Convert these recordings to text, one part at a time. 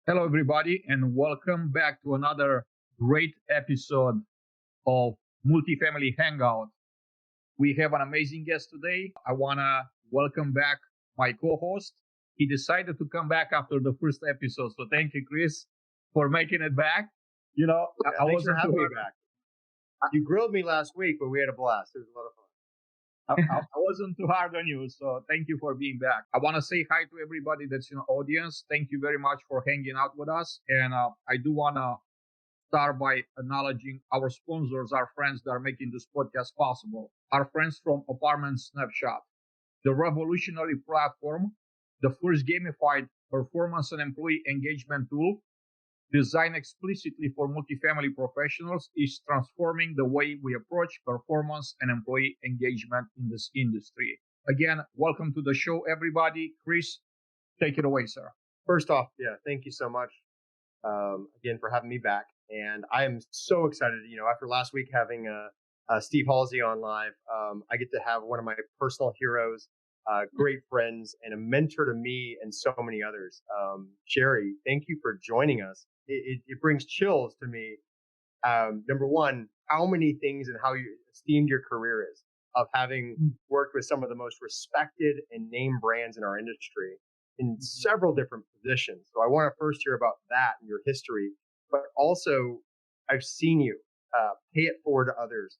Hello, everybody, and welcome back to another great episode of Multifamily Hangout. We have an amazing guest today. I want to welcome back my co host. He decided to come back after the first episode. So thank you, Chris, for making it back. You know, Yeah, I thanks for wasn't too having me hard. back. You grilled me last week, but we had a blast. It was a lot of fun. I wasn't too hard on you, so thank you for being back. I want to say hi to everybody that's in the audience. Thank you very much for hanging out with us. And I do want to start by acknowledging our sponsors, our friends that are making this podcast possible. Our friends from Apartment Snapshot, the revolutionary platform, the first gamified performance and employee engagement tool designed explicitly for multifamily professionals, is transforming the way we approach performance and employee engagement in this industry. Again, welcome to the show, everybody. Chris, take it away, sir. First off, thank you so much again for having me back. And I am so excited. After last week having Steve Halsey on live, I get to have one of my personal heroes, great friends, and a mentor to me and so many others. Sheri, thank you for joining us. It brings chills to me. Number one, how many things and how esteemed your career is of having worked with some of the most respected and named brands in our industry in several different positions. So I want to first hear about that and your history, but also I've seen you pay it forward to others,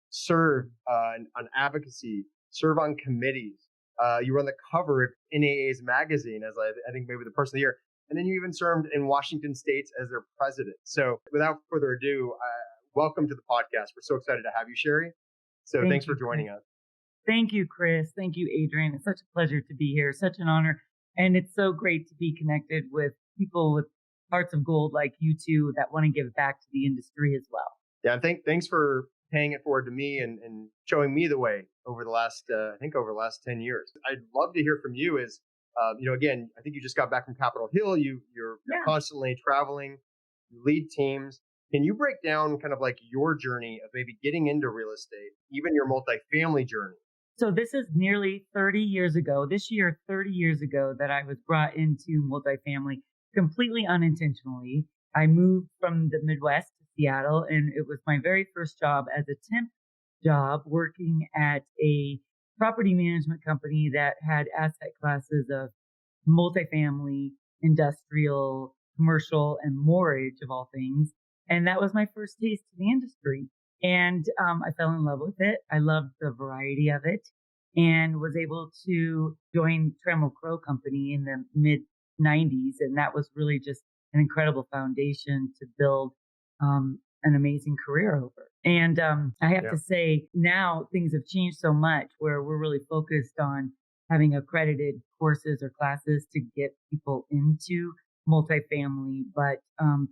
serve on advocacy, serve on committees. You were on the cover of NAA's magazine as I think maybe the person of the year. And then you even served in Washington State as their president. So without further ado, welcome to the podcast. We're so excited to have you, Sheri. So thanks for joining us. Thank you, Chris. Thank you, Adrian. It's such a pleasure to be here. Such an honor. And it's so great to be connected with people with hearts of gold like you two that want to give back to the industry as well. Yeah, thanks for paying it forward to me and showing me the way over the last, I think over the last 10 years. I'd love to hear from you as, again, I think you just got back from Capitol Hill. You're constantly traveling, you lead teams. Can you break down kind of like your journey of maybe getting into real estate, even your multifamily journey? So this is nearly 30 years ago, this year, 30 years ago that I was brought into multifamily completely unintentionally. I moved from the Midwest to Seattle, and it was my very first job as a temp job working at a property management company that had asset classes of multifamily, industrial, commercial, and mortgage of all things. And that was my first taste of the industry. And I fell in love with it. I loved the variety of it and was able to join Trammell Crow Company in the mid 90s. And that was really just an incredible foundation to build an amazing career over. And I have to say, now things have changed so much where we're really focused on having accredited courses or classes to get people into multifamily. But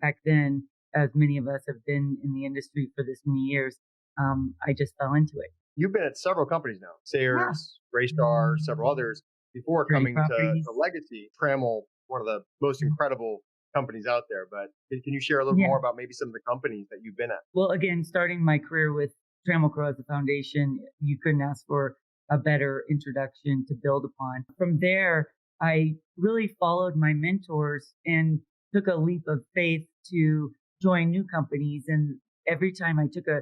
back then, as many of us have been in the industry for this many years, I just fell into it. You've been at several companies now, Sayers, Greystar, several others, before coming to Legacy. Trammell, one of the most incredible companies out there. But can you share a little more about maybe some of the companies that you've been at? Well, again, starting my career with Trammell Crow as a foundation, you couldn't ask for a better introduction to build upon. From there, I really followed my mentors and took a leap of faith to join new companies. And every time I took a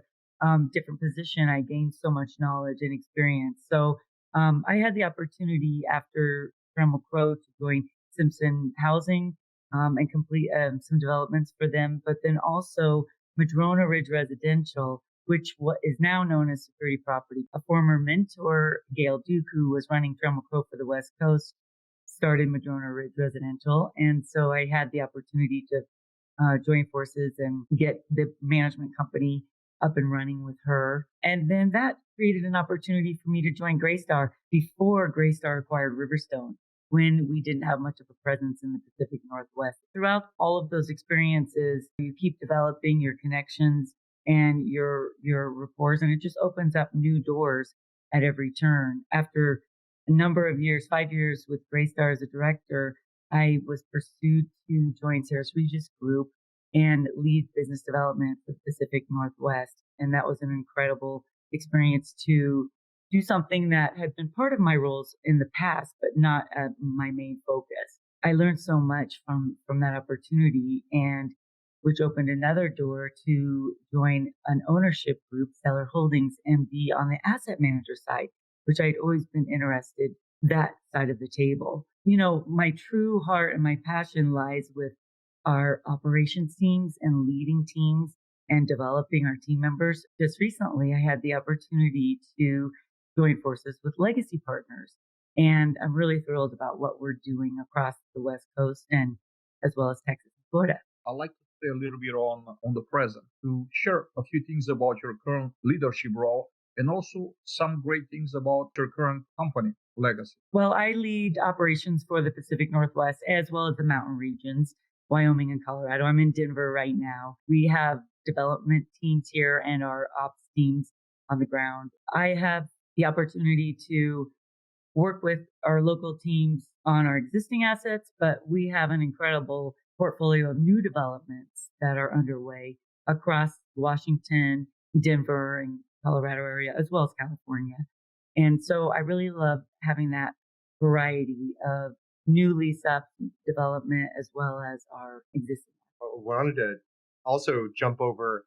different position, I gained so much knowledge and experience. So I had the opportunity after Trammell Crow to join Simpson Housing and complete some developments for them, but then also Madrona Ridge Residential, which is now known as Security Property. A former mentor, Gail Duke, who was running Trammell Crow for the West Coast, started Madrona Ridge Residential. And so I had the opportunity to join forces and get the management company up and running with her. And then that created an opportunity for me to join Greystar before Greystar acquired Riverstone, when we didn't have much of a presence in the Pacific Northwest. Throughout all of those experiences, you keep developing your connections and your rapport, and it just opens up new doors at every turn. After a number of years, 5 years with Greystar as a director, I was pursued to join Sarah's Regis Group and lead business development for the Pacific Northwest. And that was an incredible experience to do something that had been part of my roles in the past, but not my main focus. I learned so much from that opportunity, and which opened another door to join an ownership group, Seller Holdings, and be on the asset manager side, which I'd always been interested that side of the table. My true heart and my passion lies with our operations teams and leading teams and developing our team members. Just recently, I had the opportunity to join forces with Legacy Partners. And I'm really thrilled about what we're doing across the West Coast and as well as Texas and Florida. I'd like to stay a little bit on the present to share a few things about your current leadership role and also some great things about your current company, Legacy. Well, I lead operations for the Pacific Northwest as well as the mountain regions, Wyoming and Colorado. I'm in Denver right now. We have development teams here and our ops teams on the ground. I have the opportunity to work with our local teams on our existing assets, but we have an incredible portfolio of new developments that are underway across Washington, Denver, and Colorado area, as well as California. And so I really love having that variety of new lease up development as well as our existing. I wanted to also jump over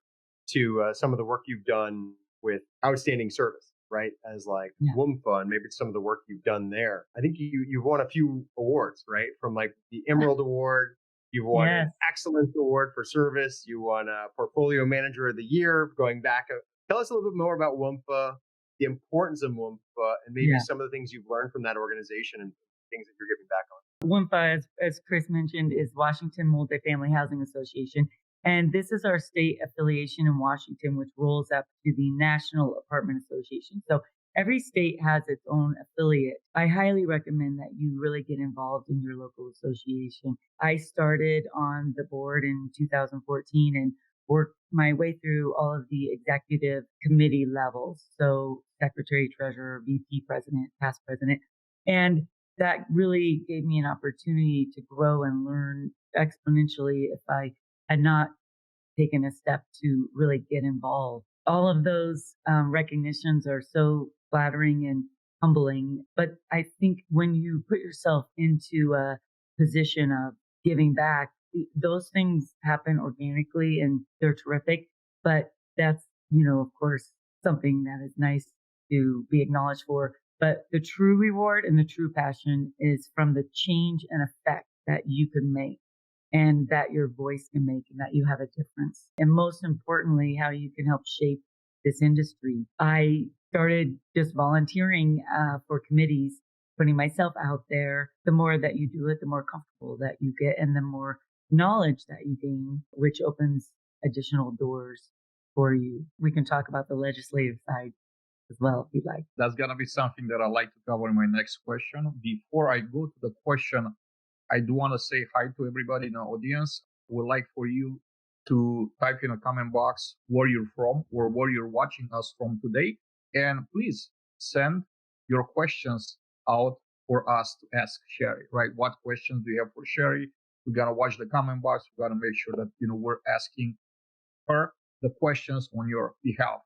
to some of the work you've done with outstanding service, right? As like WUMFA and maybe some of the work you've done there. I think you've won a few awards, right? From like the Emerald Award, you won an Excellence Award for service, you won a Portfolio Manager of the Year. Going back, tell us a little bit more about WUMFA, the importance of WUMFA, and maybe some of the things you've learned from that organization and things that you're giving back on. WUMFA, as Chris mentioned, is Washington Multifamily Housing Association. And this is our state affiliation in Washington, which rolls up to the National Apartment Association. So every state has its own affiliate. I highly recommend that you really get involved in your local association. I started on the board in 2014 and worked my way through all of the executive committee levels. So secretary, treasurer, VP, president, past president. And that really gave me an opportunity to grow and learn exponentially if I had not taken a step to really get involved. All of those recognitions are so flattering and humbling. But I think when you put yourself into a position of giving back, those things happen organically and they're terrific. But that's, of course, something that is nice to be acknowledged for. But the true reward and the true passion is from the change and effect that you can make and that your voice can make and that you have a difference. And most importantly, how you can help shape this industry. I started just volunteering for committees, putting myself out there. The more that you do it, the more comfortable that you get and the more knowledge that you gain, which opens additional doors for you. We can talk about the legislative side as well, if you'd like. That's going to be something that I'd like to cover in my next question. Before I go to the question, I do want to say hi to everybody in the audience. Would like for you to type in a comment box where you're from or where you're watching us from today. And please send your questions out for us to ask Sheri, right? What questions do you have for Sheri? We're going to watch the comment box. We're going to make sure that, we're asking her the questions on your behalf.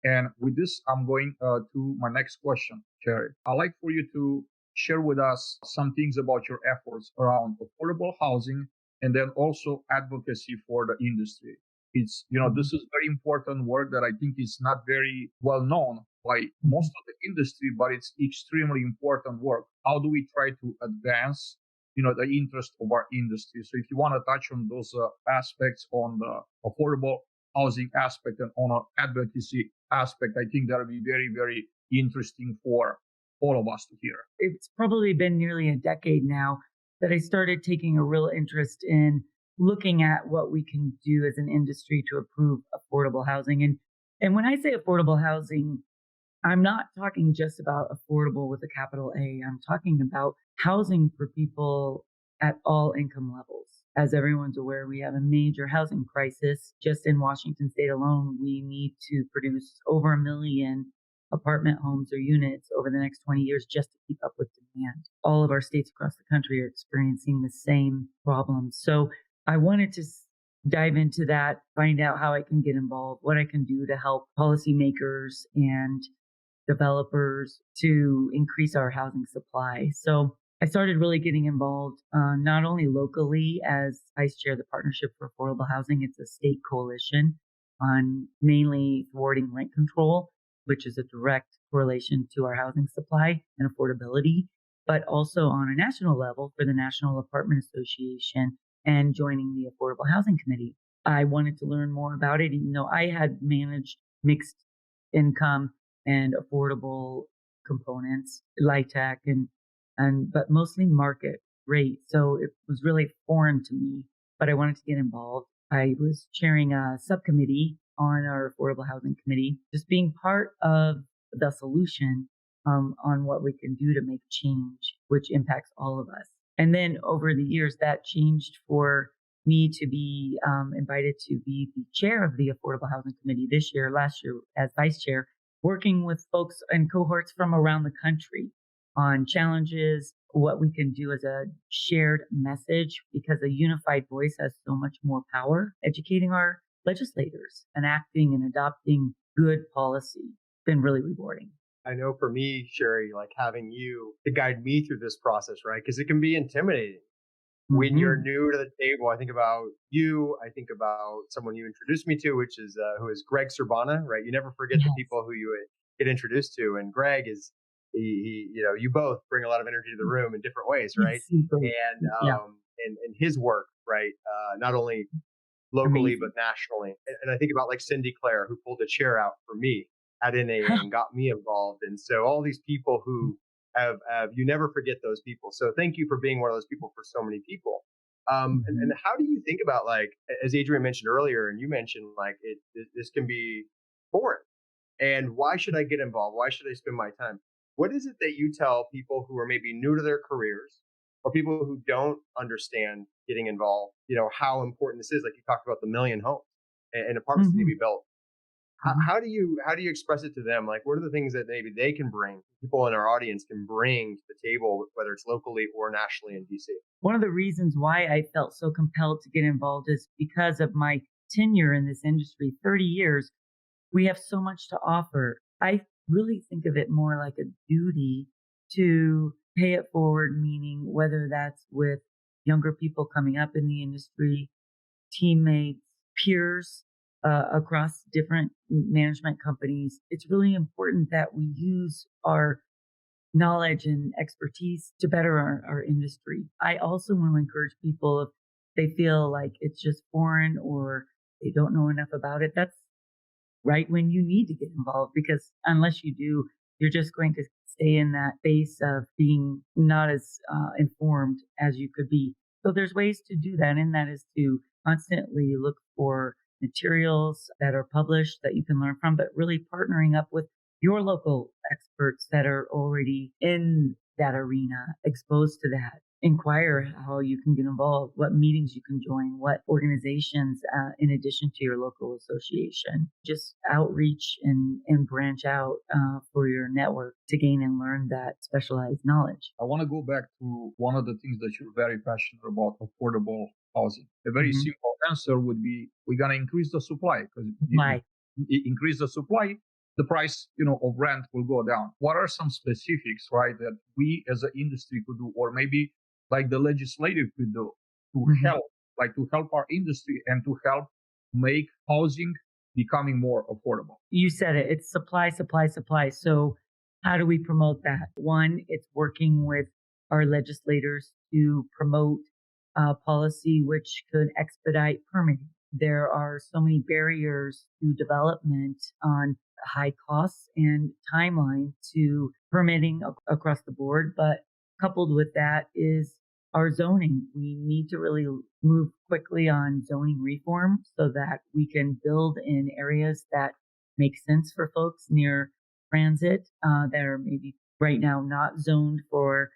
And with this, I'm going to my next question, Sheri. I'd like for you to share with us some things about your efforts around affordable housing and then also advocacy for the industry. It's, this is very important work that I think is not very well known by most of the industry, but it's extremely important work. How do we try to advance, the interest of our industry? So if you want to touch on those aspects on the affordable housing aspect and on our advocacy aspect, I think that would be very, very interesting for all of us to hear. It's probably been nearly a decade now that I started taking a real interest in looking at what we can do as an industry to improve affordable housing. And when I say affordable housing, I'm not talking just about affordable with a capital A. I'm talking about housing for people at all income levels. As everyone's aware, we have a major housing crisis. Just in Washington state alone, we need to produce over 1 million apartment homes or units over the next 20 years just to keep up with demand. All of our states across the country are experiencing the same problems. So I wanted to dive into that, find out how I can get involved, what I can do to help policymakers and developers to increase our housing supply. So I started really getting involved, not only locally as vice chair of the Partnership for Affordable Housing. It's a state coalition on mainly thwarting rent control, which is a direct correlation to our housing supply and affordability, but also on a national level for the National Apartment Association and joining the Affordable Housing Committee. I wanted to learn more about it, even though I had managed mixed income and affordable components, LIHTC but mostly market rate. So it was really foreign to me, but I wanted to get involved. I was chairing a subcommittee on our affordable housing committee, just being part of the solution on what we can do to make change, which impacts all of us. And then over the years, that changed for me to be invited to be the chair of the Affordable Housing Committee last year as vice chair, working with folks and cohorts from around the country on challenges, what we can do as a shared message, because a unified voice has so much more power, educating our legislators, enacting and adopting good policy. It's been really rewarding. I know for me, Sheri, like having you to guide me through this process, right? Because it can be intimidating. When you're new to the table, I think about you. I think about someone you introduced me to, which is who is Greg Cerbana, right? You never forget the people who you get introduced to, and Greg is you both bring a lot of energy to the room in different ways, right? And his work, right? Not only locally but nationally. And I think about like Cindy Clare, who pulled a chair out for me at NA and got me involved. And so all these people who have you never forget those people. So thank you for being one of those people for so many people. And how do you think about, like, as Adrian mentioned earlier, and you mentioned, like, this can be foreign, and why should I get involved? Why should I spend my time? What is it that you tell people who are maybe new to their careers, or people who don't understand getting involved, how important this is? Like you talked about the 1 million homes and apartments that need to be built. How do you express it to them? Like, what are the things that maybe they can bring, people in our audience can bring to the table, whether it's locally or nationally in DC? One of the reasons why I felt so compelled to get involved is because of my tenure in this industry, 30 years. We have so much to offer. I really think of it more like a duty to pay it forward, meaning whether that's with younger people coming up in the industry, teammates, peers, across different management companies. It's really important that we use our knowledge and expertise to better our industry. I also want to encourage people, if they feel like it's just foreign or they don't know enough about it, that's right when you need to get involved, because unless you do, you're just going to stay in that space of being not as informed as you could be. So there's ways to do that, and that is to constantly look for materials that are published that you can learn from, but really partnering up with your local experts that are already in that arena, exposed to that. Inquire how you can get involved, what meetings you can join, what organizations, in addition to your local association. Just outreach and branch out for your network to gain and learn that specialized knowledge. I want to go back to one of the things that you're very passionate about, affordable housing. A very simple answer would be, we're going to increase the supply, because increase the supply, the price, of rent will go down. What are some specifics, right, that we as an industry could do, or maybe like the legislative could do to help our industry and to help make housing becoming more affordable? You said it. It's supply, supply, supply. So how do we promote that? One, it's working with our legislators to promote policy which could expedite permitting. There are so many barriers to development on high costs and timeline to permitting across the board. But coupled with that is our zoning. We need to really move quickly on zoning reform so that we can build in areas that make sense for folks near transit, that are maybe right now not zoned for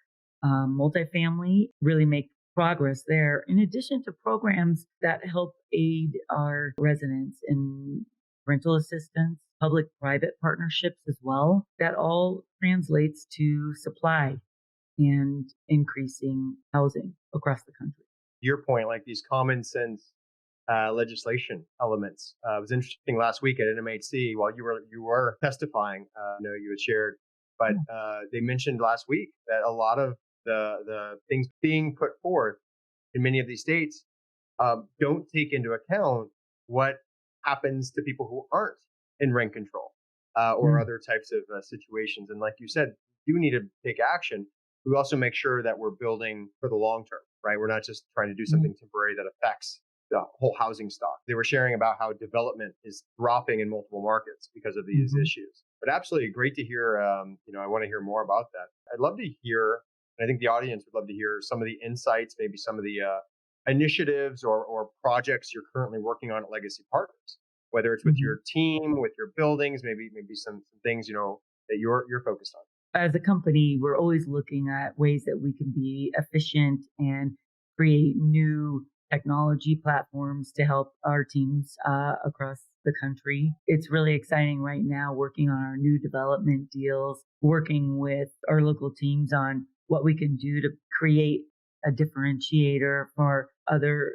multifamily, really make progress there, in addition to programs that help aid our residents in rental assistance, public-private partnerships as well. That all translates to supply and increasing housing across the country. Your point, like these common sense legislation elements. It was interesting last week at NMHC while you were testifying. I know you had shared, but they mentioned last week that a lot of the things being put forth in many of these states don't take into account what happens to people who aren't in rent control or other types of situations. And like you said, you need to take action. We also make sure that we're building for the long term, right? We're not just trying to do something temporary that affects the whole housing stock. They were sharing about how development is dropping in multiple markets because of these issues. But absolutely great to hear. I want to hear more about that. I'd love to hear, and I think the audience would love to hear some of the insights, maybe some of the initiatives or projects you're currently working on at Legacy Partners, whether it's with your team, with your buildings, maybe some things that you're focused on. As a company, we're always looking at ways that we can be efficient and create new technology platforms to help our teams across the country. It's really exciting right now working on our new development deals, working with our local teams on what we can do to create a differentiator for other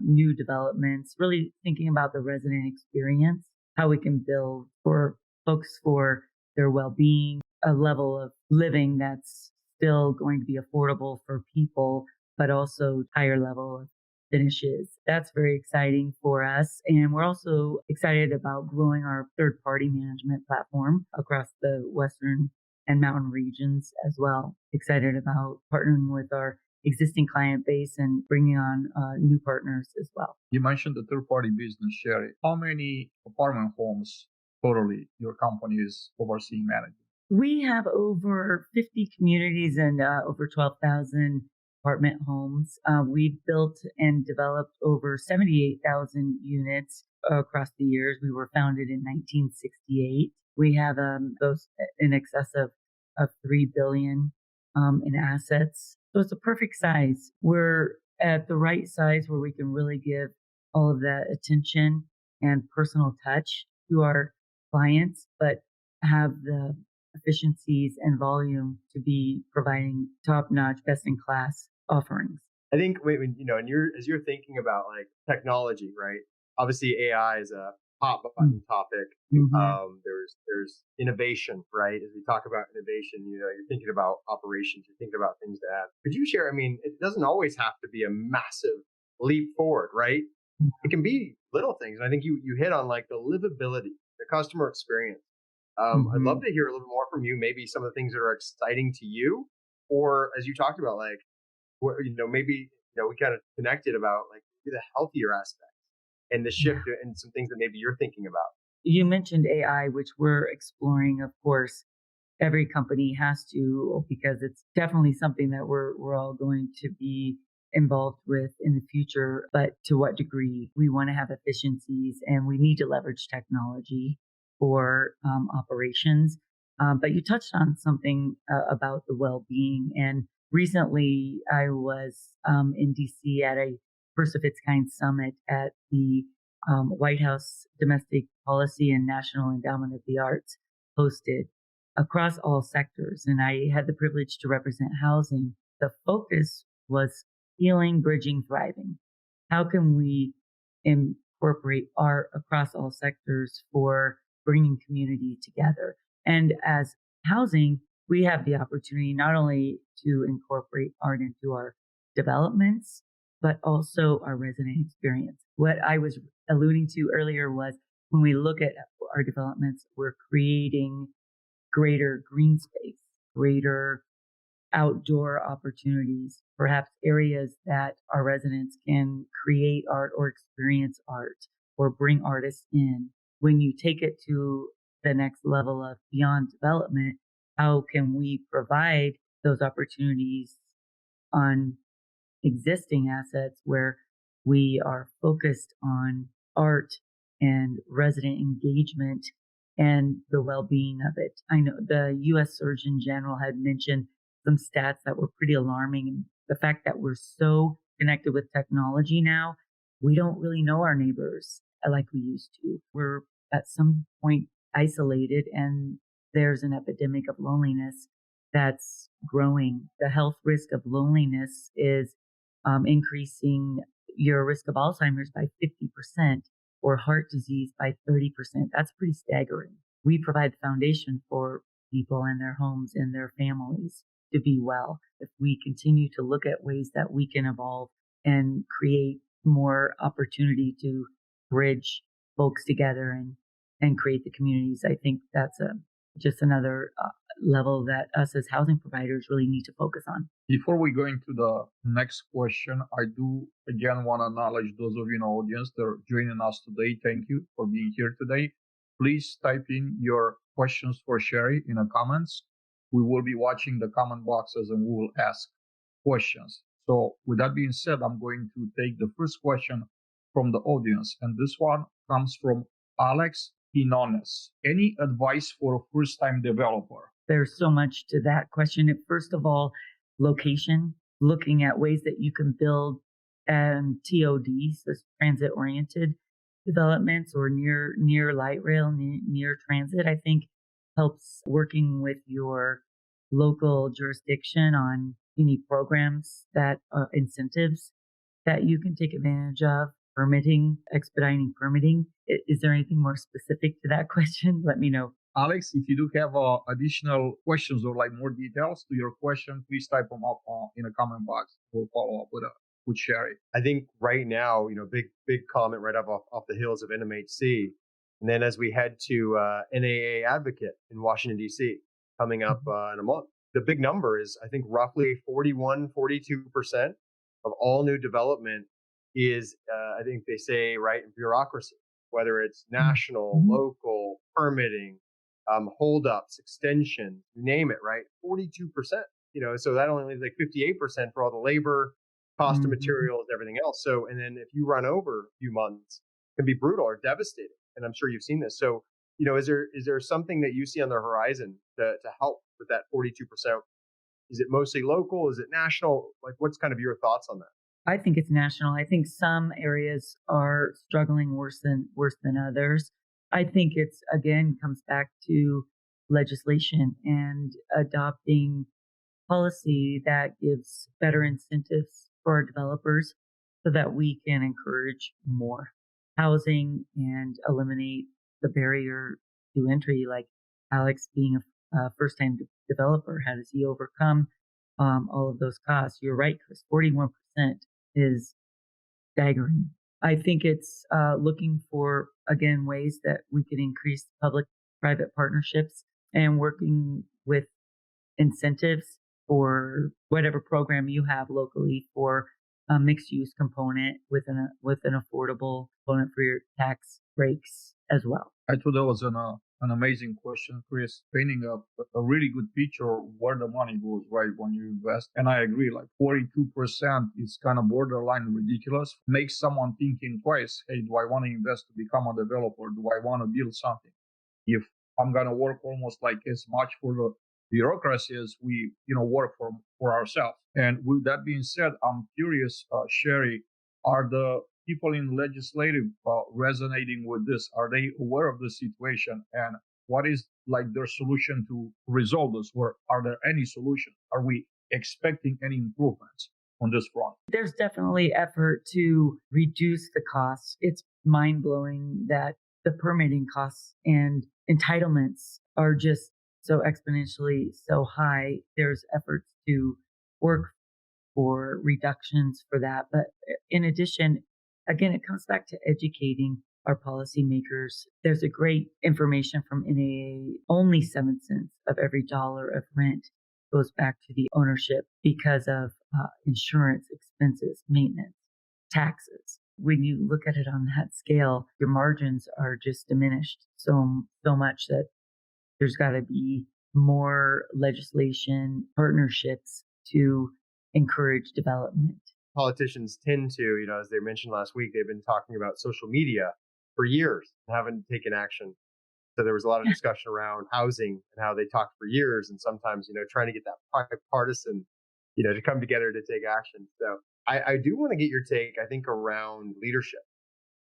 new developments, really thinking about the resident experience, how we can build for folks for their well-being, a level of living that's still going to be affordable for people, but also higher level of finishes. That's very exciting for us. And we're also excited about growing our third-party management platform across the Western and Mountain regions as well. Excited about partnering with our existing client base and bringing on new partners as well. You mentioned the third-party business, Sheri. How many apartment homes totally your company is overseeing managing? We have over 50 communities and over 12,000 apartment homes. We've built and developed over 78,000 units across the years. We were founded in 1968. We have those in excess of $3 billion in assets. So it's a perfect size. We're at the right size where we can really give all of that attention and personal touch to our clients, but have the efficiencies and volume to be providing top-notch, best-in-class offerings. I think when as you're thinking about like technology, right? Obviously, AI is a hot button topic. There's innovation, right? As we talk about innovation, you're thinking about operations, you're thinking about things to add. Could you share? I mean, it doesn't always have to be a massive leap forward, right? It can be little things. And I think you hit on like the livability, the customer experience. I'd love to hear a little more from you, maybe some of the things that are exciting to you, or as you talked about, like, maybe, we kind of connected about like the healthier aspects and the shift and some things that maybe you're thinking about. You mentioned AI, which we're exploring, of course. Every company has to, because it's definitely something that we're all going to be involved with in the future. But to what degree? We want to have efficiencies and we need to leverage technology for operations. But you touched on something about the well-being. And recently I was in DC at a first of its kind summit at the White House Domestic Policy and National Endowment of the Arts hosted across all sectors. And I had the privilege to represent housing. The focus was healing, bridging, thriving. How can we incorporate art across all sectors for bringing community together? And as housing, we have the opportunity not only to incorporate art into our developments, but also our resident experience. What I was alluding to earlier was when we look at our developments, we're creating greater green space, greater outdoor opportunities, perhaps areas that our residents can create art or experience art or bring artists in. When you take it to the next level of beyond development, how can we provide those opportunities on existing assets where we are focused on art and resident engagement and the well-being of it? I know the U.S. Surgeon General had mentioned some stats that were pretty alarming. And the fact that we're so connected with technology now, we don't really know our neighbors like we used to. We're at some point isolated, and there's an epidemic of loneliness that's growing. The health risk of loneliness is increasing your risk of Alzheimer's by 50% or heart disease by 30%. That's pretty staggering. We provide the foundation for people and their homes and their families. to be well. If we continue to look at ways that we can evolve and create more opportunity to bridge folks together and create the communities, I think that's just another level that us as housing providers really need to focus on. Before we go into the next question, I do again want to acknowledge those of you in the audience that are joining us today. Thank you for being here today. Please type in your questions for Sheri in the comments. We will be watching the comment boxes and we will ask questions. So with that being said, I'm going to take the first question from the audience. And this one comes from Alex Hinones. Any advice for a first-time developer? There's so much to that question. First of all, location, looking at ways that you can build TODs, those transit-oriented developments, or near light rail, near transit, I think helps working with your local jurisdiction on any programs that are incentives that you can take advantage of. Permitting, expediting permitting. Is there anything more specific to that question? Let me know. Alex, if you do have additional questions or like more details to your question, please type them up in the comment box. We'll follow up with Sheri. I think right now, big comment right up off the hills of NMHC. And then as we head to NAA Advocate in Washington, D.C., coming up in a month, the big number is, I think, roughly 41, 42% of all new development is, I think they say, right, bureaucracy, whether it's national, local, permitting, holdups, extension, you name it, right? 42%, so that only leaves like 58% for all the labor, cost of materials, everything else. So, and then if you run over a few months, it can be brutal or devastating. And I'm sure you've seen this. So, is there something that you see on the horizon to help with that 42%? Is it mostly local? Is it national? Like, what's kind of your thoughts on that? I think it's national. I think some areas are struggling worse than others. I think it's, again, comes back to legislation and adopting policy that gives better incentives for our developers so that we can encourage more housing and eliminate the barrier to entry. Like Alex being a first-time developer, how does he overcome all of those costs? You're right, Chris, 41% is staggering. I think it's looking for, again, ways that we can increase public-private partnerships and working with incentives for whatever program you have locally for a mixed-use component with an affordable component for your tax breaks as well. I thought that was an amazing question, Chris, painting a really good picture of where the money goes, right, when you invest. And I agree, like 42% is kind of borderline ridiculous. Makes someone thinking twice, hey, do I want to invest to become a developer? Do I want to build something? If I'm going to work almost like as much for the bureaucracy as we, work for ourselves. And with that being said, I'm curious, Sheri, are the people in legislative resonating with this? Are they aware of the situation? And what is like their solution to resolve this? Or are there any solutions? Are we expecting any improvements on this front? There's definitely effort to reduce the costs. It's mind-blowing that the permitting costs and entitlements are just so exponentially so high. There's efforts to work for reductions for that. But in addition, again, it comes back to educating our policymakers. There's a great information from NAA. Only 7 cents of every dollar of rent goes back to the ownership because of insurance expenses, maintenance, taxes. When you look at it on that scale, your margins are just diminished so much that there's got to be more legislation, partnerships to encourage development. Politicians tend to, as they mentioned last week, they've been talking about social media for years and haven't taken action. So there was a lot of discussion around housing and how they talked for years, and sometimes, trying to get that bipartisan, to come together to take action. So I do want to get your take, I think, around leadership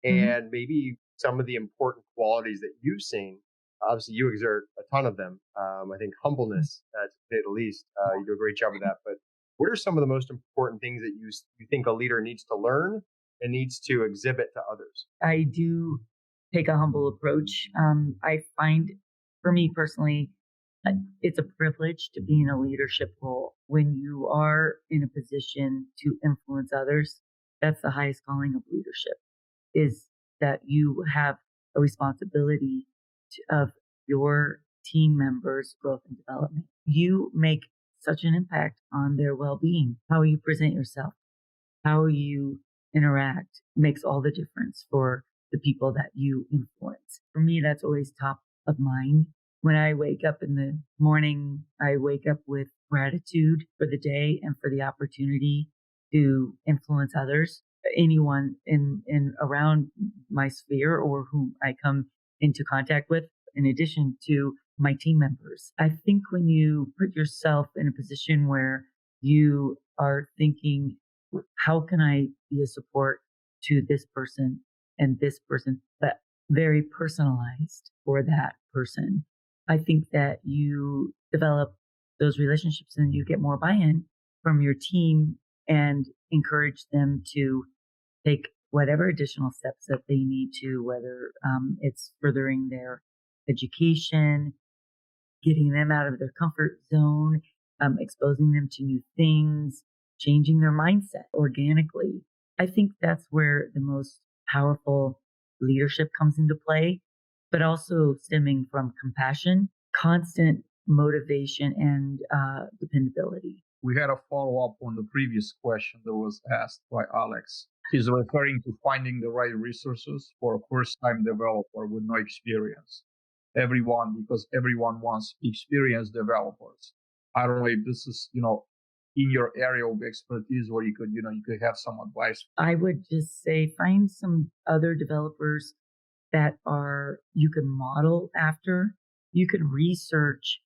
and maybe some of the important qualities that you've seen. Obviously, you exert a ton of them. I think humbleness, to say the least. You do a great job of that. But what are some of the most important things that you think a leader needs to learn and needs to exhibit to others? I do take a humble approach. I find, for me personally, It's a privilege to be in a leadership role. When you are in a position to influence others, that's the highest calling of leadership, is that you have a responsibility of your team members' growth and development. You make such an impact on their well-being. How you present yourself, how you interact makes all the difference for the people that you influence. For me, that's always top of mind. When I wake up in the morning, I wake up with gratitude for the day and for the opportunity to influence others, anyone in around my sphere or whom I come into contact with, in addition to my team members. I think when you put yourself in a position where you are thinking, how can I be a support to this person and this person, but very personalized for that person, I think that you develop those relationships and you get more buy-in from your team and encourage them to take whatever additional steps that they need to, whether it's furthering their education, getting them out of their comfort zone, exposing them to new things, changing their mindset organically. I think that's where the most powerful leadership comes into play, but also stemming from compassion, constant motivation, and dependability. We had a follow up on the previous question that was asked by Alex. He's referring to finding the right resources for a first time developer with no experience. Because everyone wants experienced developers. I don't know if this is, in your area of expertise where you could have some advice. I would just say find some other developers that you can model after. You can research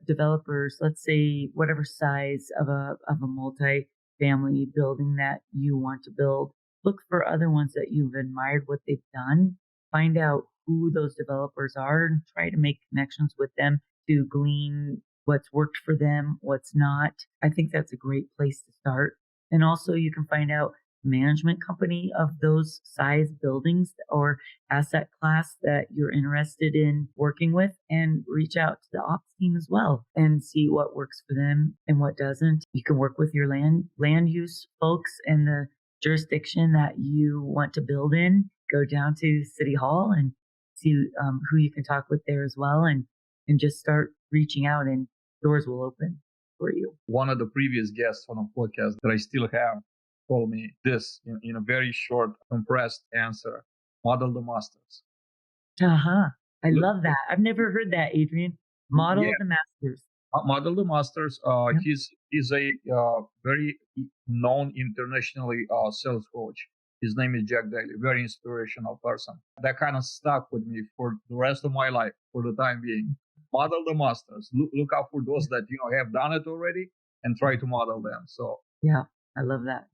developers, let's say whatever size of a multi-family building that you want to build. Look for other ones that you've admired what they've done. Find out who those developers are and try to make connections with them to glean what's worked for them, what's not. I think that's a great place to start. And also you can find out management company of those size buildings or asset class that you're interested in working with, and reach out to the ops team as well and see what works for them and what doesn't. You can work with your land use folks in the jurisdiction that you want to build in. Go down to City Hall and see who you can talk with there as well, and just start reaching out, and doors will open for you. One of the previous guests on a podcast that I still have told me this in a very short, compressed answer: model the masters. I love that. I've never heard that, Adrian. Model the masters. Model the masters. He's a very known internationally sales coach. His name is Jack Daly. Very inspirational person. That kind of stuck with me for the rest of my life, for the time being. Model the masters. Look out for those that have done it already, and try to model them. So yeah, I love that.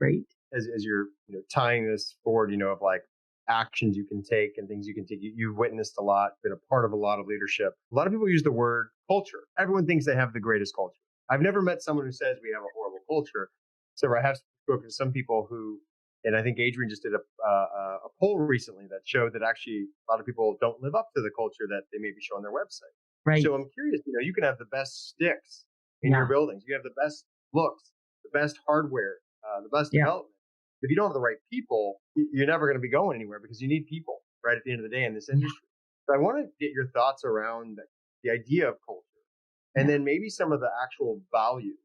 Great. As you're tying this forward, of like actions you can take and things you can take. You've witnessed a lot, been a part of a lot of leadership. A lot of people use the word culture. Everyone thinks they have the greatest culture. I've never met someone who says we have a horrible culture. So I have spoken to some people who, and I think Adrian just did a poll recently that showed that actually a lot of people don't live up to the culture that they maybe show on their website. Right. So I'm curious, you can have the best sticks in your buildings. You have the best looks, the best hardware, the best development. If you don't have the right people, you're never going to be going anywhere, because you need people right at the end of the day in this industry. So I want to get your thoughts around the idea of culture, and then maybe some of the actual value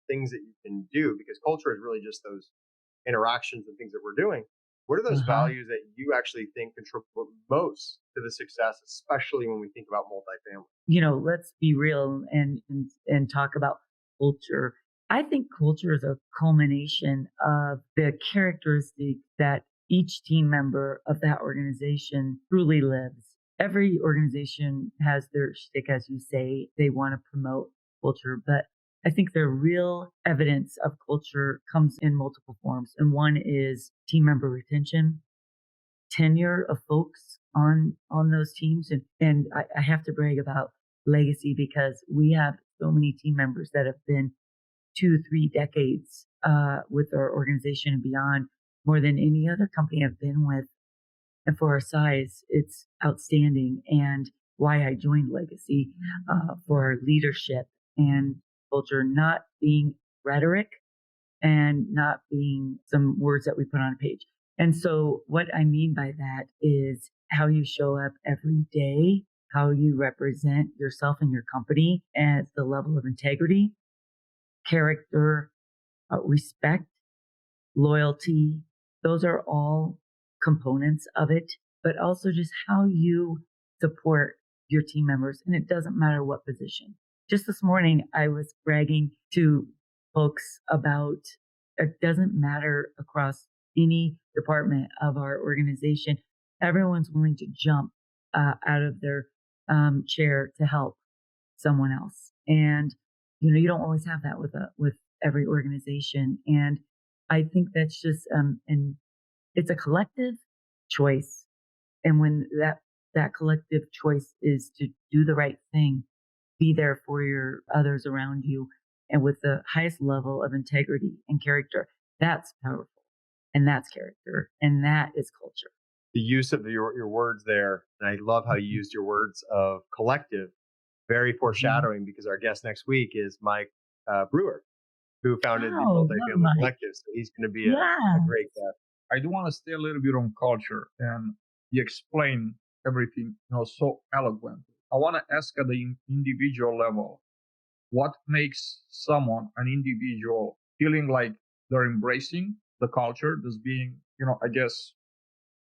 things that you can do, because culture is really just those interactions and things that we're doing. What are those values that you actually think contribute most to the success, especially when we think about multifamily? Let's be real and talk about culture. I think culture is a culmination of the characteristics that each team member of that organization truly lives. Every organization has their shtick, as you say. They want to promote culture, but I think the real evidence of culture comes in multiple forms. And one is team member retention, tenure of folks on those teams. And I have to brag about legacy, because we have so many team members that have been 2-3 decades with our organization and beyond, more than any other company I've been with. And for our size, it's outstanding. And why I joined Legacy, for our leadership and culture not being rhetoric and not being some words that we put on a page. And so what I mean by that is how you show up every day, how you represent yourself and your company at the level of integrity, character, respect, loyalty. Those are all components of it, but also just how you support your team members. And it doesn't matter what position. Just this morning, I was bragging to folks about it doesn't matter across any department of our organization. Everyone's willing to jump out of their chair to help someone else. And, you don't always have that with every organization. And I think that's just, and it's a collective choice. And when that collective choice is to do the right thing, be there for your others around you, and with the highest level of integrity and character, that's powerful. And that's character. And that is culture. The use of your words there, and I love how you used your words of collective, very foreshadowing, because our guest next week is Mike Brewer, who founded the Multifamily Collective. So he's going to be a great guest. I do want to stay a little bit on culture, and you explain everything so eloquently. I want to ask at the individual level, what makes someone, an individual, feeling like they're embracing the culture that's being, I guess,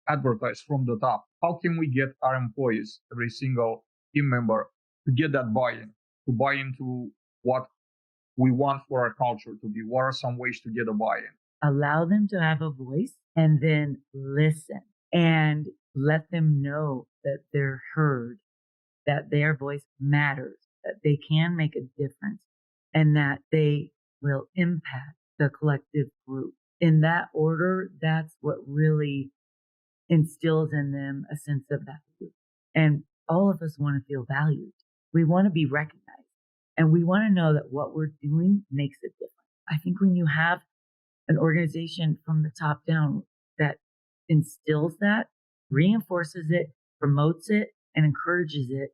advertised from the top? How can we get our employees, every single team member, to get that buy-in, to buy into what we want for our culture to be? What are some ways to get a buy-in? Allow them to have a voice, and then listen and let them know that they're heard, that their voice matters, that they can make a difference, and that they will impact the collective group. In that order, that's what really instills in them a sense of value. And all of us want to feel valued. We want to be recognized, and we want to know that what we're doing makes a difference. I think when you have an organization from the top down that instills that, reinforces it, promotes it, and encourages it,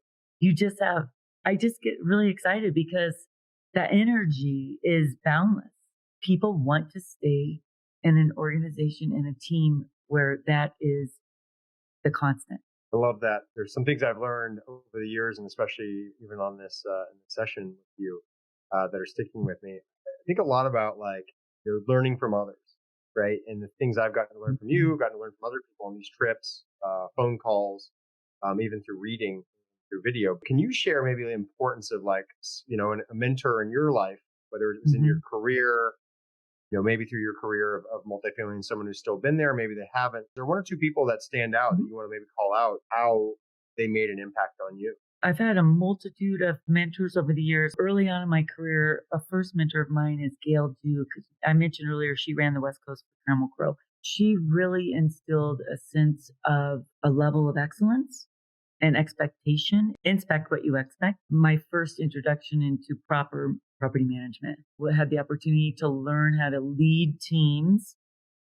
I just get really excited because that energy is boundless. People want to stay in an organization and a team where that is the constant. I love that. There's some things I've learned over the years, and especially even on this in this session with you, that are sticking with me. I think a lot about learning from others, right? And the things I've gotten to learn from you, gotten to learn from other people on these trips, phone calls, even through reading, through video. Can you share maybe the importance of a mentor in your life, whether it was in your career, maybe through your career of multifamily, and someone who's still been there, maybe they haven't. There are one or two people that stand out that you want to maybe call out how they made an impact on you. I've had a multitude of mentors over the years. Early on in my career, a first mentor of mine is Gail Duke. I mentioned earlier, she ran the West Coast for Trammell Crow. She really instilled a sense of a level of excellence and expectation. Inspect what you expect. My first introduction into proper property management. We had the opportunity to learn how to lead teams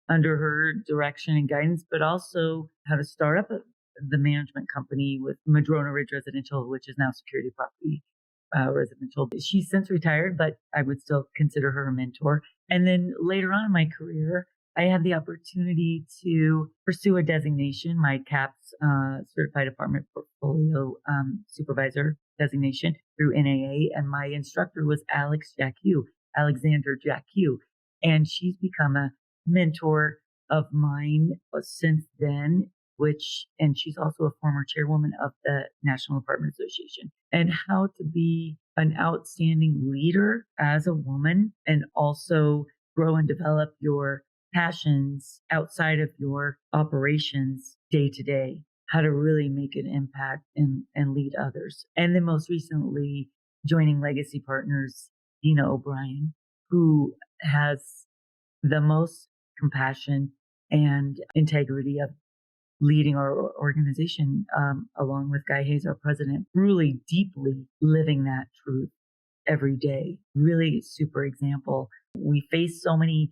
under her direction and guidance, but also how to start up the management company with Madrona Ridge Residential, which is now Security Property Residential. She's since retired, but I would still consider her a mentor. And then later on in my career, I had the opportunity to pursue a designation, my CAPS Certified Apartment Portfolio Supervisor designation through NAA. And my instructor was Alexander Jacque. And she's become a mentor of mine since then, and she's also a former chairwoman of the National Apartment Association. And how to be an outstanding leader as a woman, and also grow and develop your passions outside of your operations day to day, how to really make an impact and lead others. And then most recently, joining Legacy Partners, Dina O'Brien, who has the most compassion and integrity of leading our organization, along with Guy Hayes, our president, really deeply living that truth every day. Really super example. We face so many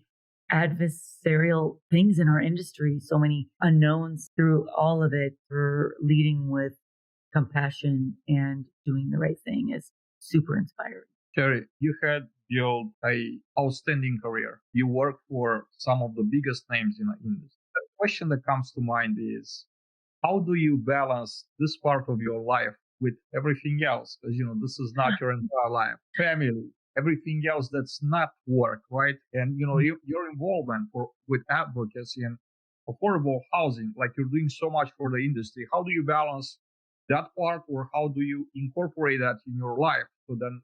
adversarial things in our industry, so many unknowns through all of it. We're leading with compassion and doing the right thing is super inspiring. Sheri, you had built a outstanding career. You work for some of the biggest names in the industry. The question that comes to mind is, how do you balance this part of your life with everything else? Because, this is not your entire life. Family, everything else that's not work, right? And, your involvement with advocacy and affordable housing, like you're doing so much for the industry. How do you balance that part, or how do you incorporate that in your life so then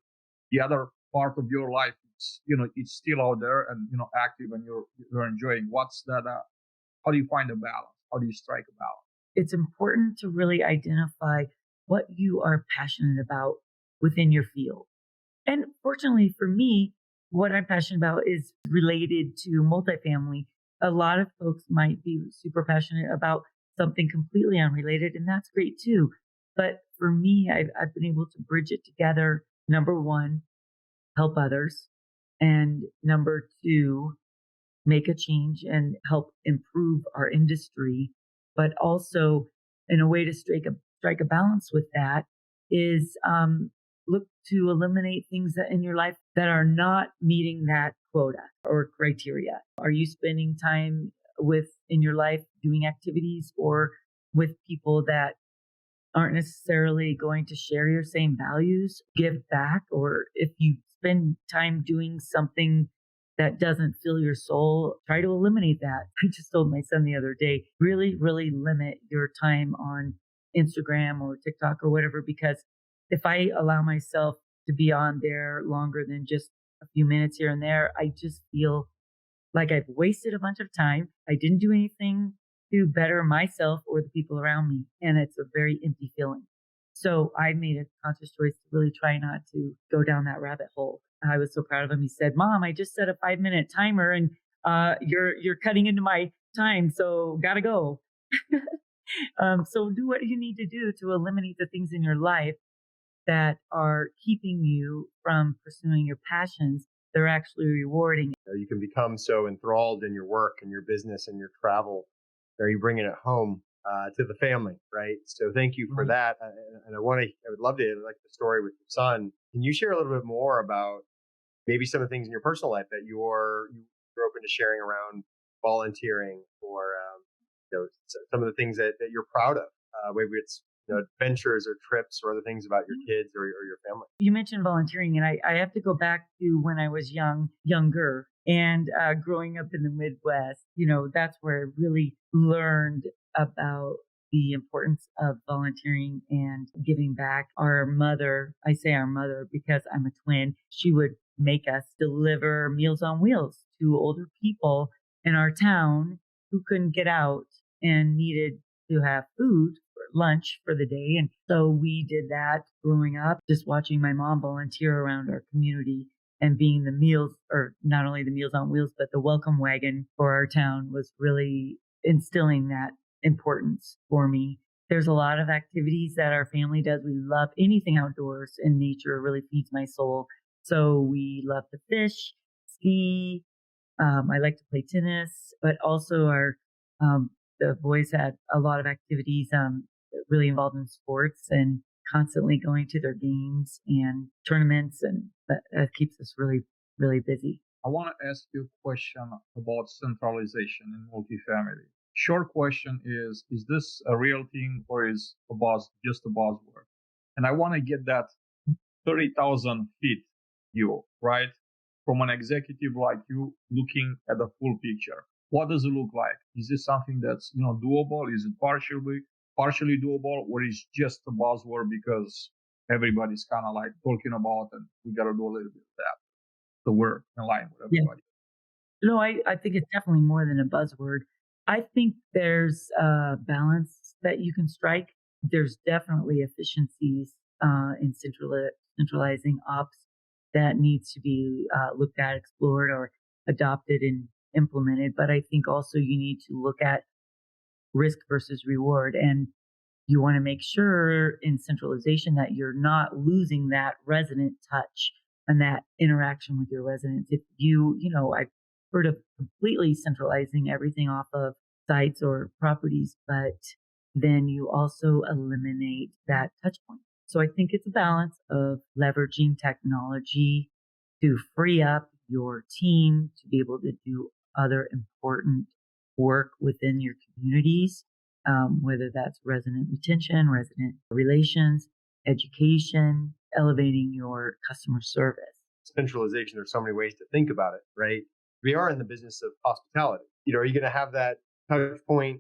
the other part of your life, it's still out there and, active and you're enjoying? What's that? How do you find a balance? How do you strike a balance? It's important to really identify what you are passionate about within your field. And fortunately for me, what I'm passionate about is related to multifamily. A lot of folks might be super passionate about something completely unrelated, and that's great too. But for me, I've been able to bridge it together. Number one, help others. And number two, make a change and help improve our industry. But also, in a way to strike a balance with that is look to eliminate things that in your life that are not meeting that quota or criteria. Are you spending time in your life doing activities or with people that aren't necessarily going to share your same values? Give back. Or if you spend time doing something that doesn't fill your soul, try to eliminate that. I just told my son the other day, really, really limit your time on Instagram or TikTok or whatever, because if I allow myself to be on there longer than just a few minutes here and there, I just feel like I've wasted a bunch of time. I didn't do anything to better myself or the people around me. And it's a very empty feeling. So I made a conscious choice to really try not to go down that rabbit hole. I was so proud of him. He said, "Mom, I just set a 5-minute timer and you're cutting into my time. So gotta go." So do what you need to do to eliminate the things in your life that are keeping you from pursuing your passions. They're actually rewarding. You can become so enthralled in your work and your business and your travel. Are you bringing it home to the family, right? So thank you for that. And I would love to like the story with your son. Can you share a little bit more about maybe some of the things in your personal life that you're open to sharing around volunteering or some of the things that you're proud of? Maybe it's adventures or trips or other things about your kids or your family. You mentioned volunteering, and I have to go back to when I was younger, and growing up in the Midwest. That's where I really learned about the importance of volunteering and giving back. Our mother, I say our mother because I'm a twin, she would make us deliver Meals on Wheels to older people in our town who couldn't get out and needed to have food for lunch for the day. And so we did that growing up, just watching my mom volunteer around our community and being the meals, or not only the Meals on Wheels, but the welcome wagon for our town was really instilling that importance for me. There's a lot of activities that our family does. We love anything outdoors, and nature really feeds my soul. So we love to fish, ski. I like to play tennis, but also the boys had a lot of activities really involved in sports and constantly going to their games and tournaments, and that keeps us really, really busy. I want to ask you a question about centralization in multifamily. Short question is this a real thing or is just a buzzword? And I want to get that 30,000 feet view, right? From an executive like you looking at the full picture. What does it look like? Is this something that's doable? Is it partially doable, or is just a buzzword because everybody's kind of like talking about and we got to do a little bit of that? So we're in line with everybody. Yeah. No, I think it's definitely more than a buzzword. I think there's a balance that you can strike. There's definitely efficiencies in centralizing ops that needs to be looked at, explored, or adopted and implemented. But I think also you need to look at risk versus reward. And you want to make sure in centralization that you're not losing that resident touch and that interaction with your residents. If I've heard of completely centralizing everything off of sites or properties, but then you also eliminate that touch point. So I think it's a balance of leveraging technology to free up your team to be able to do other important work within your communities, whether that's resident retention, resident relations, education, elevating your customer service. Centralization, there's so many ways to think about it, right? We are in the business of hospitality. Are you going to have that touch point,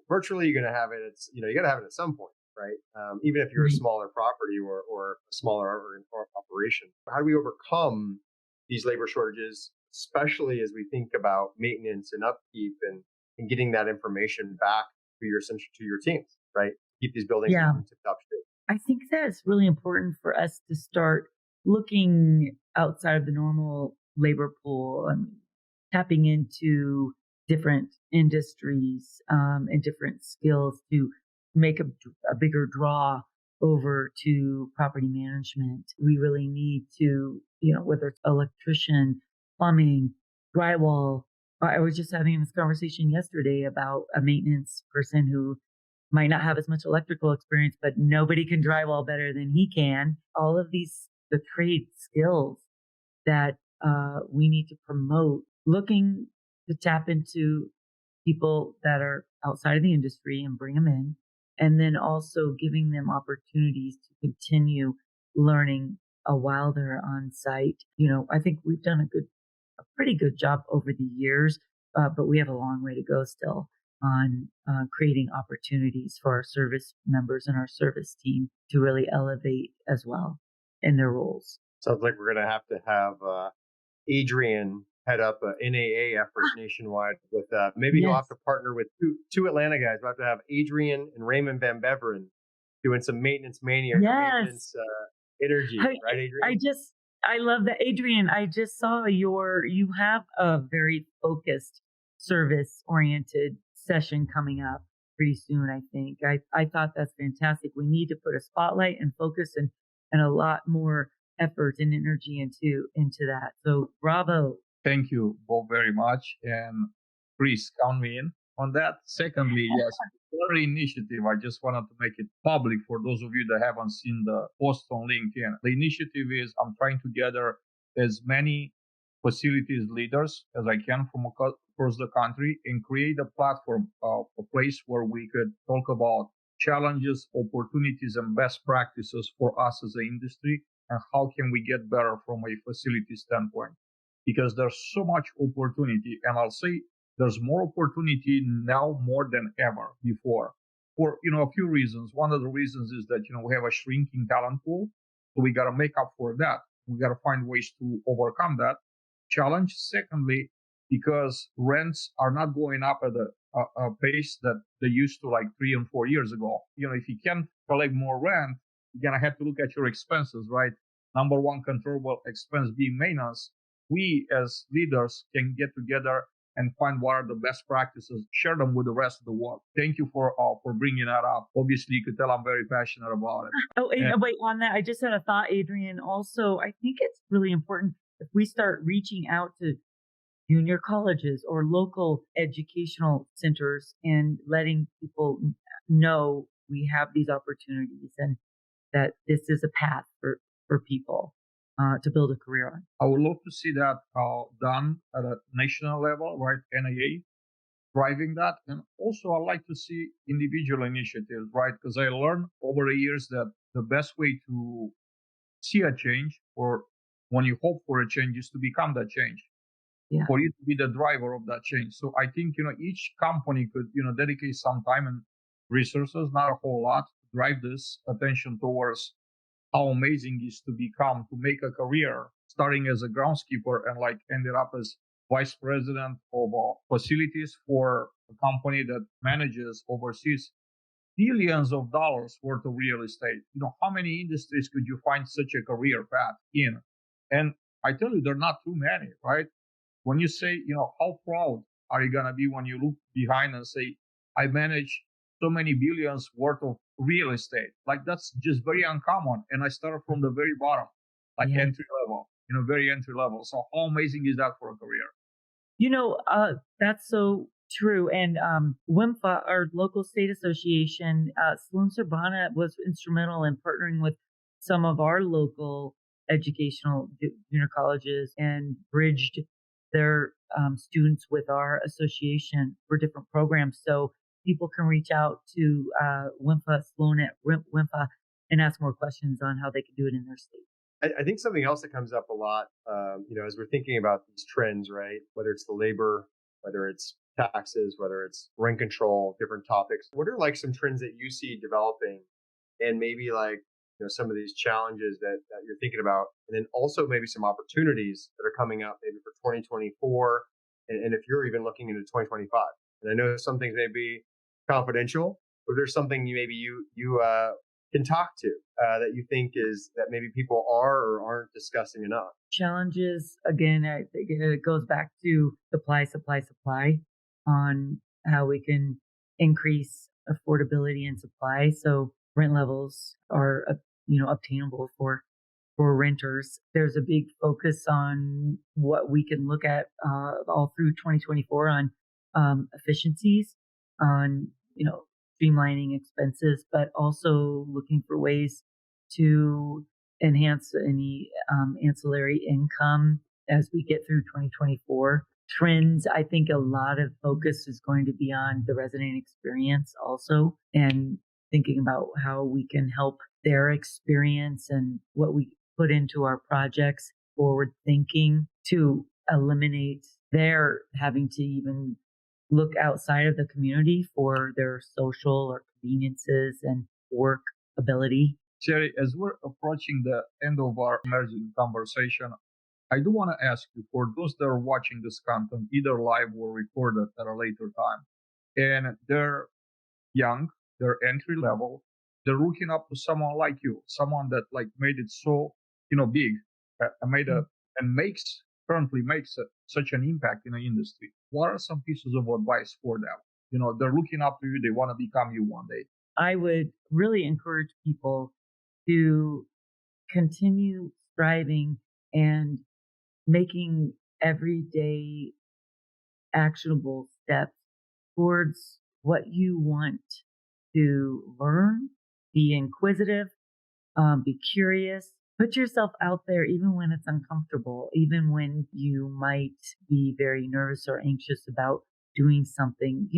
virtually? You're going to have it. You got to have it at some point, right? Even if you're a smaller property or a smaller operation. How do we overcome these labor shortages, especially as we think about maintenance and upkeep and getting that information back to your teams, right? Keep these buildings in tip-top shape. I think that's really important for us to start looking outside of the normal labor pool and tapping into different industries and different skills to make a bigger draw over to property management. We really need to, whether it's electrician, plumbing, drywall. I was just having this conversation yesterday about a maintenance person who might not have as much electrical experience, but nobody can drywall better than he can. All of the trade skills that we need to promote, looking to tap into people that are outside of the industry and bring them in, and then also giving them opportunities to continue learning while they're on site. I think we've done a pretty good job over the years, but we have a long way to go still on creating opportunities for our service members and our service team to really elevate as well in their roles. Sounds like we're going to have Adrian head up an NAA effort nationwide with maybe you'll have to partner with two Atlanta guys. We'll have to have Adrian and Raymond Van Beveren doing some maintenance mania, maintenance energy, right, Adrian? I love that. Adrian, I just saw you have a very focused service oriented session coming up pretty soon. I think I thought that's fantastic. We need to put a spotlight and focus and a lot more effort and energy into that. So bravo. Thank you both very much. And Chris, count me in on that. Secondly, yes, very initiative. I just wanted to make it public for those of you that haven't seen the post on LinkedIn. The initiative is I'm trying to gather as many facilities leaders as I can from across the country and create a platform, a place where we could talk about challenges, opportunities, and best practices for us as an industry, and how can we get better from a facility standpoint. Because there's so much opportunity, and I'll say there's more opportunity now more than ever before for a few reasons. One of the reasons is that we have a shrinking talent pool, so we got to make up for that. We got to find ways to overcome that challenge. Secondly, because rents are not going up at a pace that they used to like 3 and 4 years ago. If you can't collect more rent, you're gonna have to look at your expenses, right? Number one controllable expense being maintenance. We as leaders can get together and find what are the best practices, share them with the rest of the world. Thank you for bringing that up. Obviously, you could tell I'm very passionate about it. Oh, and wait, on that, I just had a thought, Adrian. Also, I think it's really important if we start reaching out to junior colleges or local educational centers and letting people know we have these opportunities and that this is a path for people to build a career on. I would love to see that done at a national level, right? NAA driving that. And also I like to see individual initiatives, right? Because I learned over the years that the best way to see a change, or when you hope for a change, is to become that change. Yeah. For you to be the driver of that change. So I think, each company could, dedicate some time and resources, not a whole lot, to drive this attention towards how amazing it is to make a career, starting as a groundskeeper and ended up as vice president of facilities for a company that oversees billions of dollars worth of real estate. How many industries could you find such a career path in? And I tell you, there are not too many, right? When you say, how proud are you going to be when you look behind and say, I manage so many billions worth of real estate? That's just very uncommon. And I started from the very bottom, entry level, very entry level. So how amazing is that for a career? That's so True. And WIMFA, our local state association, Sloan Sorbonne was instrumental in partnering with some of our local educational junior colleges and bridged their students with our association for different programs. So people can reach out to WIMFA, Sloan at WIMFA, and ask more questions on how they can do it in their state. I think something else that comes up a lot, as we're thinking about these trends, right? Whether it's the labor, whether it's taxes, whether it's rent control, different topics. What are like some trends that you see developing, and maybe like some of these challenges that you're thinking about, and then also maybe some opportunities that are coming up maybe for 2024, and if you're even looking into 2025. And I know some things may be confidential, but there's something you can talk to that you think is that maybe people are or aren't discussing enough? Challenges, again, I think it goes back to supply on how we can increase affordability and supply. So rent levels are, obtainable for renters. There's a big focus on what we can look at all through 2024 on efficiencies, on, streamlining expenses, but also looking for ways to enhance any ancillary income as we get through 2024. Trends, I think a lot of focus is going to be on the resident experience also, and thinking about how we can help their experience and what we put into our projects, forward thinking to eliminate their having to even look outside of the community for their social or conveniences and work ability. Sheri, as we're approaching the end of our emerging conversation, I do want to ask you, for those that are watching this content, either live or recorded at a later time, and they're young, they're entry level, they're looking up to someone like you, someone that like made it so, big, currently makes such an impact in the industry. What are some pieces of advice for them? They're looking up to you. They want to become you one day. I would really encourage people to continue striving and making everyday actionable steps towards what you want to learn. Be inquisitive, be curious, put yourself out there even when it's uncomfortable, even when you might be very nervous or anxious about doing something.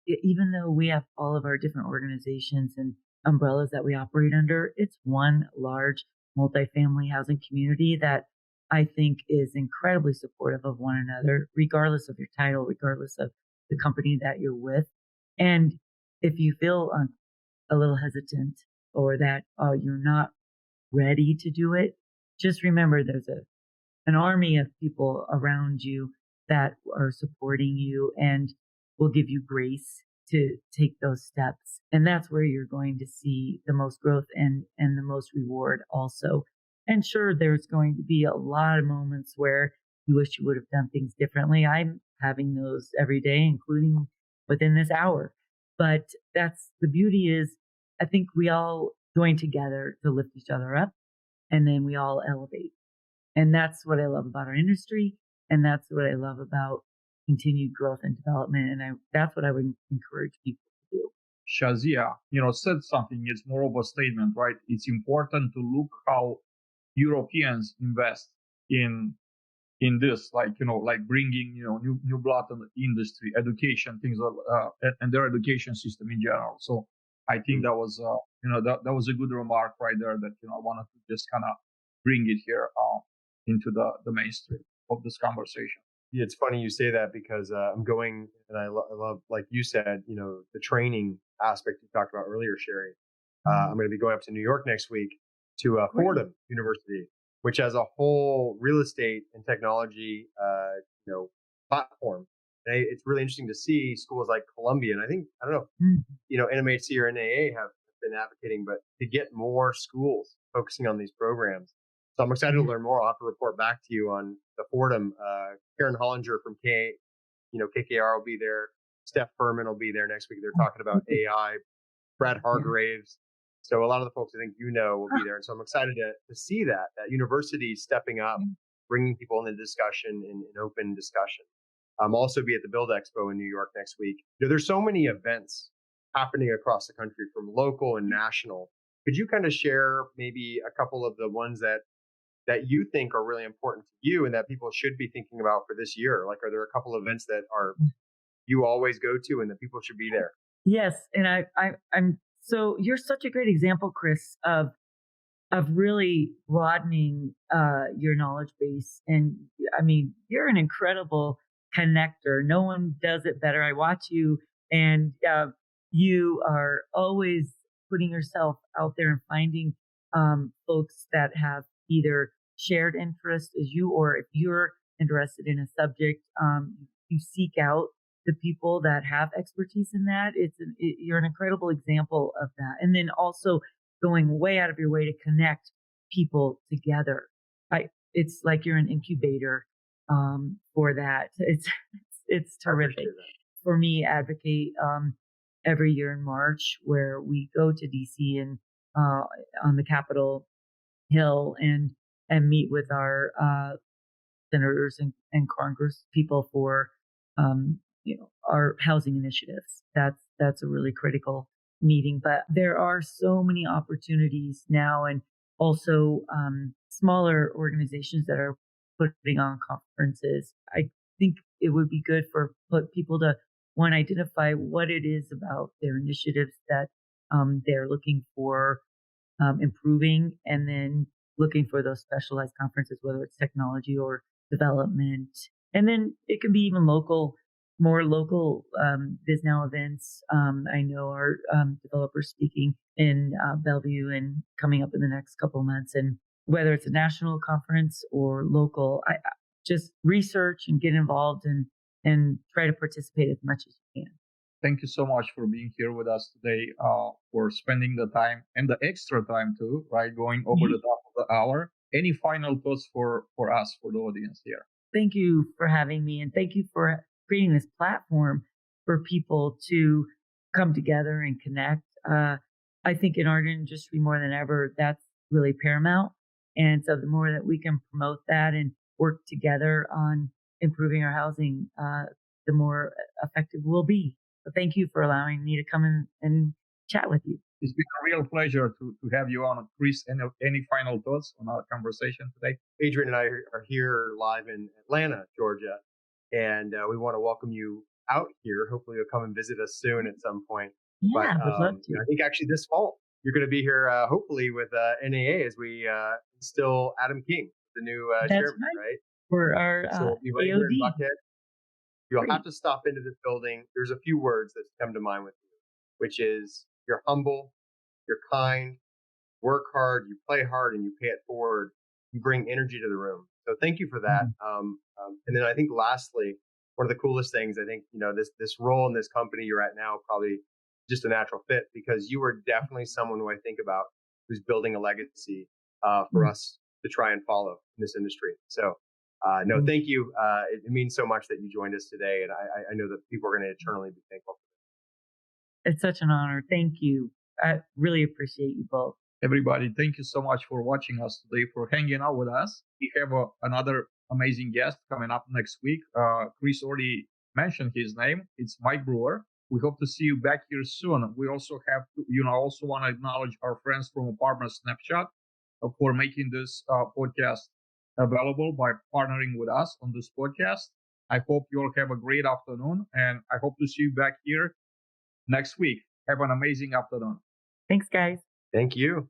Even though we have all of our different organizations and umbrellas that we operate under, it's one large multifamily housing community that I think is incredibly supportive of one another, regardless of your title, regardless of the company that you're with. And if you feel a little hesitant or that you're not ready to do it, just remember there's an army of people around you that are supporting you and will give you grace to take those steps. And that's where you're going to see the most growth and the most reward also. And sure, there's going to be a lot of moments where you wish you would have done things differently. I'm having those every day, including within this hour. But that's the beauty is, I think we all join together to lift each other up, and then we all elevate. And that's what I love about our industry. And that's what I love about continued growth and development. And that's what I would encourage people to do. Shazia, said something. It's more of a statement, right? It's important to look how Europeans invest in this, like bringing new blood in the industry, education, things and their education system in general. So I think that was that was a good remark right there that I wanted to just kind of bring it here into the mainstream of this conversation. Yeah, it's funny you say that because I'm going, and I love, like you said, the training aspect you talked about earlier, Sheri. I'm going to be going up to New York next week to Fordham University, which has a whole real estate and technology, platform. And it's really interesting to see schools like Columbia, and I don't know, NMHC or NAA have been advocating, but to get more schools focusing on these programs. So I'm excited to learn more. I'll have to report back to you on the Fordham. Karen Hollinger from KKR will be there. Steph Furman will be there next week. They're talking about AI. Brad Hargraves. So a lot of the folks I think will be there. And so I'm excited to see that university stepping up, bringing people in the discussion in open discussion. Also be at the Build Expo in New York next week. There's so many events happening across the country from local and national. Could you kind of share maybe a couple of the ones that you think are really important to you and that people should be thinking about for this year? Like, are there a couple of events that are you always go to and that people should be there? Yes, and I'm so you're such a great example, Chris, of really broadening your knowledge base. And I mean, you're an incredible connector. No one does it better. I watch you, and you are always putting yourself out there and finding folks that have either shared interest as you, or if you're interested in a subject, you seek out the people that have expertise in that. You're an incredible example of that. And then also going way out of your way to connect people together. It's like you're an incubator for that. It's terrific. For me, advocate every year in March, where we go to DC and on the Capitol Hill and meet with our senators and Congress people for our housing initiatives. That's a really critical meeting. But there are so many opportunities now, and also smaller organizations that are putting on conferences. I think it would be good for people to identify what it is about their initiatives that they're looking for improving, and then looking for those specialized conferences, whether it's technology or development. And then it can be even more local BizNow events. I know our developers speaking in Bellevue and coming up in the next couple of months. And whether it's a national conference or local, I just research and get involved and try to participate as much as you can. Thank you so much for being here with us today, for spending the time and the extra time too, right? Going over the top of the hour. Any final thoughts for us, for the audience here? Thank you for having me, and thank you for creating this platform for people to come together and connect. I think in our industry, more than ever, that's really paramount. And so the more that we can promote that and work together on improving our housing, the more effective we'll be. So thank you for allowing me to come in and chat with you. It's been a real pleasure to have you on. Chris, any final thoughts on our conversation today? Adrian and I are here live in Atlanta, Georgia, and we want to welcome you out here. Hopefully you'll come and visit us soon at some point. Yeah, I would love to. I think actually this fall, you're going to be here, hopefully with NAA as we instill Adam King, the new chairman, right? For our so we'll be right here in AOD. Buckhead. You'll have to stop into this building. There's a few words that come to mind with you, which is you're humble, you're kind, work hard, you play hard, and you pay it forward. You bring energy to the room. So thank you for that. And then I think lastly, one of the coolest things, I think, this role in this company you're at now, probably just a natural fit, because you are definitely someone who I think about who's building a legacy for us to try and follow in this industry. So no, thank you. It means so much that you joined us today. And I know that people are going to eternally be thankful. It's such an honor. Thank you. I really appreciate you both. Everybody, thank you so much for watching us today, for hanging out with us. We have another amazing guest coming up next week. Chris already mentioned his name. It's Mike Brewer. We hope to see you back here soon. We also have to, also want to acknowledge our friends from Apartment Snapshot for making this podcast available by partnering with us on this podcast. I hope you all have a great afternoon, and I hope to see you back here next week. Have an amazing afternoon. Thanks, guys. Thank you.